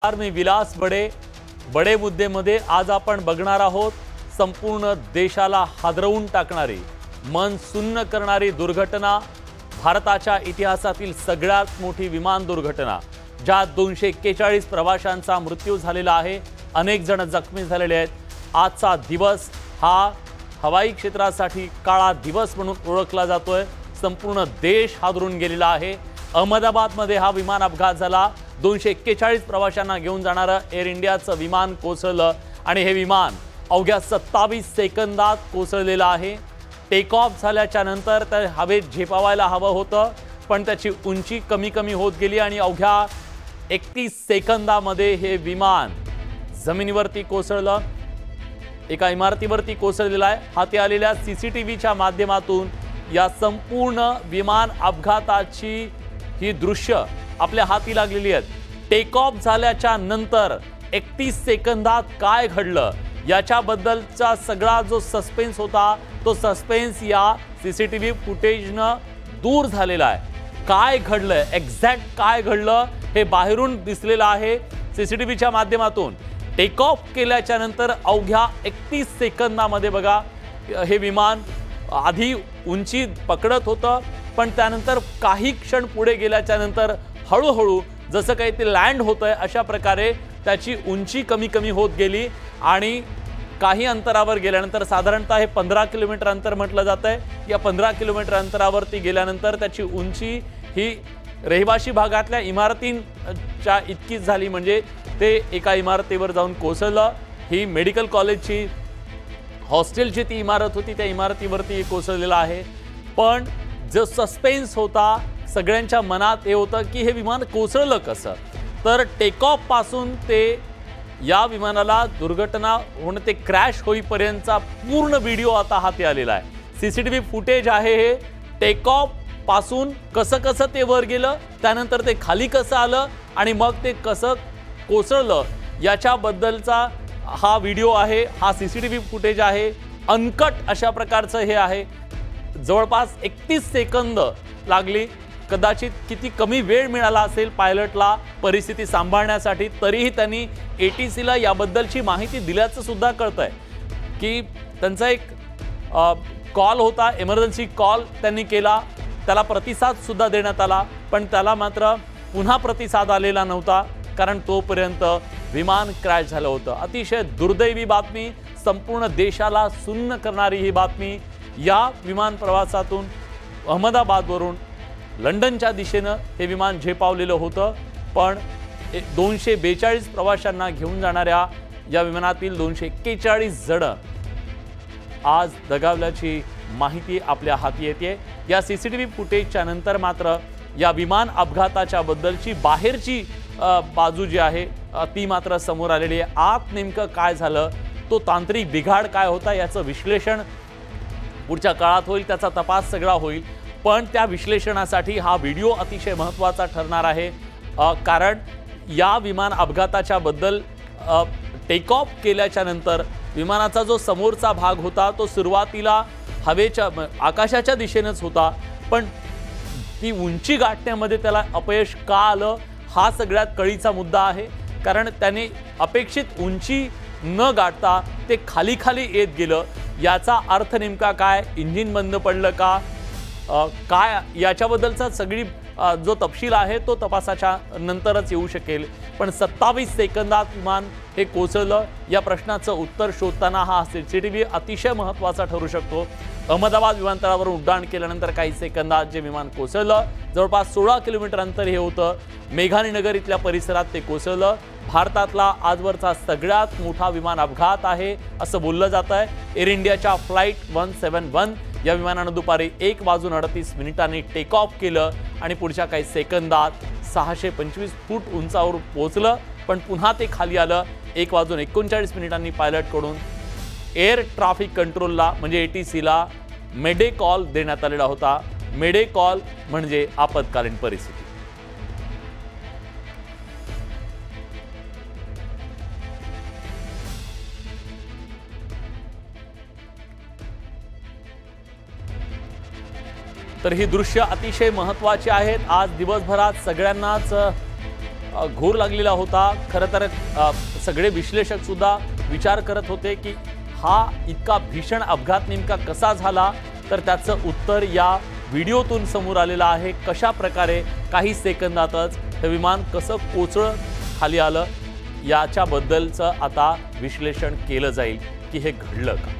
में विलास बडे बडे मुद्देमध्ये आज आपण बघणार आहोत संपूर्ण देशाला हादरवून टाकणारी मन सुन्न करणारी दुर्घटना, भारताच्या इतिहासातील सगळ्यात मोठी विमान दुर्घटना ज्यात 241 प्रवाशांचा मृत्यू झालेला आहे, अनेक जण जखमी झालेले आहेत। आजचा दिवस हा हवाई क्षेत्रासाठी काळा दिवस म्हणून ओळखला जातोय। संपूर्ण देश हादरून गेलेला आहे। अहमदाबादमध्ये हा विमान अपघात झाला। 241 प्रवाशांना घेऊन जाणारं एअर इंडियाचं विमान कोसळलं आणि हे विमान अवघ्या 27 सेकंदात कोसळलेलं आहे। टेक ऑफ झाल्याच्या नंतर ते हवेत झेपावायला हवं होतं, पण त्याची उंची कमी कमी होत गेली आणि अवघ्या 31 सेकंदामध्ये हे विमान जमिनीवरती कोसळलं। एका इमारतीवरती कोसळलेलं आहे। हाती आलेल्या सीसीटीव्हीच्या माध्यमातून या संपूर्ण विमान अपघाताची ही दृश्य आपल्या हाती लागलेली आहेत। टेक ऑफ झाल्याच्या नंतर 31 सेकंदात काय घडलं याच्याबद्दलचा सगळा जो सस्पेन्स होता तो सस्पेन्स या सीसीटीव्ही फुटेजनं दूर झालेला आहे। काय घडलं, एक्झॅक्ट काय घडलं हे बाहेरून दिसलेलं आहे सीसीटीव्हीच्या माध्यमातून। टेक ऑफ केल्याच्या नंतर अवघ्या 31 सेकंदामध्ये बघा हे विमान आधी उंची पकडत होतं, पण त्यानंतर काही क्षण पुढे गेल्याच्या नंतर हळूहळू जसं काही ते लँड होतंय अशा प्रकारे त्याची उंची कमी कमी होत गेली आणि काही अंतरावर गेल्यानंतर साधारणतः हे 15 किलोमीटर अंतर म्हटलं जातंय। या 15 किलोमीटर अंतरावरती गेल्यानंतर त्याची उंची ही रहिवासी भागातल्या इमारतींच्या इतकीच झाली, म्हणजे ते एका इमारतीवर जाऊन कोसळलं। ही मेडिकल कॉलेजची हॉस्टेलची ती इमारत होती, त्या इमारतीवरती कोसळलेला आहे। पण जो सस्पेन्स होता सगळ्यांच्या मनात हे होतं की हे विमान कोसळलं कसं। तर टेक ऑफ पासून ते या विमानाला दुर्घटना होणं ते क्रॅश होईपर्यंतचा पूर्ण व्हिडिओ आता हाती आलेला आहे। सीसीटीव्ही फुटेज आहे हे टेक ऑफ पासून कसं कसं ते वर गेलं, त्यानंतर ते खाली कसं आलं आणि मग ते कसं कोसळलं याच्याबद्दलचा हा व्हिडिओ आहे, हा सीसीटीव्ही फुटेज आहे। अनकट अशा प्रकारचं हे आहे। जवळपास 31 सेकंद लागली, कदाचित किती कमी वेळ मिळाला असेल पायलटला परिस्थिती सांभाळण्यासाठी, तरीही त्यांनी ATCला याबद्दलची माहिती दिल्याचं सुद्धा कळतंय की त्यांचा एक कॉल होता, इमर्जन्सी कॉल त्यांनी केला, त्याला प्रतिसाद सुद्धा देण्यात आला, पण त्याला मात्र पुन्हा प्रतिसाद आलेला नव्हता कारण तोपर्यंत विमान क्रॅश झालं होतं। अतिशय दुर्दैवी बातमी, संपूर्ण देशाला सुन्न करणारी ही बातमी। या विमान प्रवासातून अहमदाबादवरून लंडनच्या दिशेनं हे विमान झेपावलेलं होतं, पण 242 प्रवाशांना घेऊन जाणाऱ्या या विमानातील 241 जण आज दगावल्याची माहिती आपल्या हाती येते। या सीसीटीव्ही फुटेजच्या नंतर मात्र या विमान अपघाताच्या बद्दलची बाहेरची बाजू जी आहे ती मात्र समोर आलेली आहे। आत नेमकं काय झालं, तो तांत्रिक बिघाड काय होता याचं विश्लेषण पुढच्या काळात होईल, त्याचा तपास सगळा होईल, पण त्या विश्लेषणासाठी हा व्हिडिओ अतिशय महत्त्वाचा ठरणार आहे। कारण या विमान अपघाताच्या बद्दल टेक ऑफ केल्याच्या नंतर विमानाचा जो समोरचा भाग होता तो सुरुवातीला हवेच्या आकाशाच्या दिशेनेच होता, पण ती उंची गाठण्यामध्ये त्याला अपयश का आलं हा सगळ्यात कळीचा मुद्दा आहे। कारण त्याने अपेक्षित उंची न गाठता ते खाली खाली येत गेलं। याचा अर्थ नेमका काय, इंजिन बंद पडलं का काय याच्याबद्दलचा सगळी जो तपशील आहे तो तपासाच्या नंतरच येऊ शकेल, पण 27 सेकंदात विमान हे कोसळलं या प्रश्नाचं उत्तर शोधताना हा सीसीटीव्ही अतिशय महत्त्वाचा ठरू शकतो। अहमदाबाद विमानतळावरून उड्डाण केल्यानंतर काही सेकंदात जे विमान कोसळलं, जवळपास 16 किलोमीटर अंतर हे होतं, मेघानी नगर इथल्या परिसरात ते कोसळलं। भारतातला आजवरचा सगळ्यात मोठा विमान अपघात आहे असं बोललं जात आहे। एअर इंडियाच्या फ्लाईट 171 या विमानानं दुपारी 1:38 टेक ऑफ केलं आणि पुढच्या काही सेकंदात 625 फूट उंचावर पोहोचलं, पण पुन्हा ते खाली आलं। 1:39 पायलटकडून एअर ट्रॅफिक कंट्रोलला म्हणजे ATCला मेडे कॉल देण्यात आलेला होता। मेडे कॉल म्हणजे आपत्कालीन परिस्थिती। तर ही दृश्य अतिशय महत्त्वाची आहेत। आज दिवसभरात सगळ्यांनाच घोर लागलेला होता। खरं तर सगळे विश्लेषक सुद्धा विचार करत होते की हा इतका भीषण अपघात नेमका कसा झाला, तर त्याचं उत्तर या व्हिडिओतून समोर आलेलं आहे। कशा प्रकारे काही सेकंदातच हे विमान कसं कोसळत खाली आलं याच्याबद्दलचं आता विश्लेषण केलं जाईल की हे घडलं का।